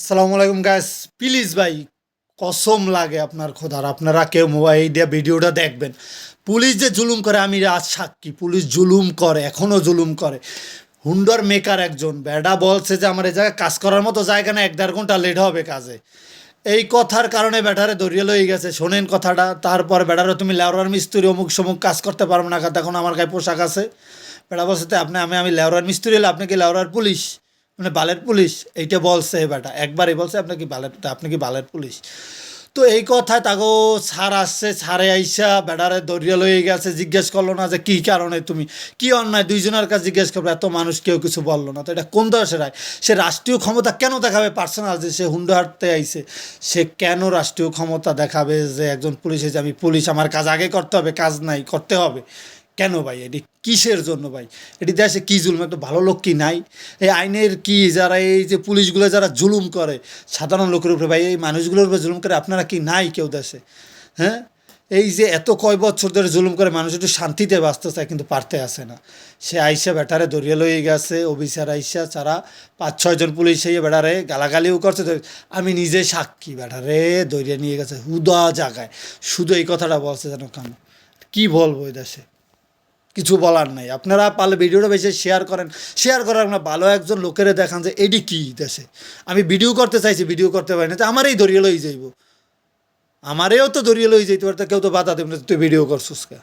আসসালামু আলাইকুম guys, please ভাই, কসম লাগে আপনার খোদার, আপনারা কেউ মোবাইল দিয়ে ভিডিওটা দেখবেন। পুলিশ যে জুলুম করে, আমি আজ সাক্ষী। পুলিশ জুলুম করে, এখনও জুলুম করে। হুন্ডার মেকার একজন বেডা বলছে যে আমার এই জায়গায় কাজ করার মতো জায়গা না, 1-1.5 ঘন্টা লেট হবে কাজে। এই কথার কারণে ব্যাটারে ধরিয়ে লয়ে গেছে। শোনেন কথাটা। তারপর ব্যাটারে তুমি লেওরার মিস্ত্রি অমুক সমুক কাজ করতে পারবো না, তখন আমার গায়ে পোশাক আছে। বেটা বলছে তো আমি লেওরার মিস্ত্রি হলে আপনি কি লেওরার পুলিশ, মানে বালের পুলিশ? এইটা বলছে বেটা, একবারই বলছে আপনি কি বালের পুলিশ। তো এই কথায় তাগো স্যার আসছে, স্যারে আইসা বেড়ারে দরিয়া লয়ে গেছে। জিজ্ঞেস করলো না যে কী কারণে তুমি, কি অন্যায়, দুইজনের কাছে জিজ্ঞেস করবে, এত মানুষ কেউ কিছু বললো না। তো এটা কোন দেশের রায়? সে রাষ্ট্রীয় ক্ষমতা কেন দেখাবে? পার্সোনাল যে সে হুন্ডো হাঁটতে আইছে, সে কেন রাষ্ট্রীয় ক্ষমতা দেখাবে যে একজন পুলিশ যে আমি পুলিশ, আমার কাজ আগে করতে হবে, কাজ নাই করতে হবে? কেন ভাই? এটি কিসের জন্য ভাই? এটি দেশে কী জুলুম? একটা ভালো লোক কি নাই? এই আইনের কি, যারা এই যে পুলিশগুলো যারা জুলুম করে সাধারণ লোকের উপরে, ভাই এই মানুষগুলোর উপরে জুলুম করে, আপনারা কি নাই কেউ দেশে? হ্যাঁ, এই যে এত কয় বছর ধরে জুলুম করে মানুষ একটু শান্তিতে বাঁচতে চায়, কিন্তু পারতে আসে না। সে আইসা বেটারে ধরিয়ে লয়ে গেছে, অফিসার আইসা ছাড়া 5-6 জন পুলিশ এই বেটারে গালাগালিও করছে। আমি নিজে সাক্ষী, বেটারে ধরিয়ে নিয়ে গেছে হুদা জায়গায়। শুধু এই কথাটা বলছে যেন কেন, কী বলবো এই দেশে? কিছু বলার নাই। আপনারা পারলে ভিডিওটা বেশি শেয়ার করেন। শেয়ার করার আপনার ভালো একজন লোকেরে দেখান যে এডি কী দেশে। আমি ভিডিও করতে চাইছি, ভিডিও করতে পারি না, তো আমারই ধরিয়ে লই যাইব। আমারেও তো ধরিয়ে লই যাইতে পারতো, কেউ তো বাধা দেবে না, তুই ভিডিও করছিস কে?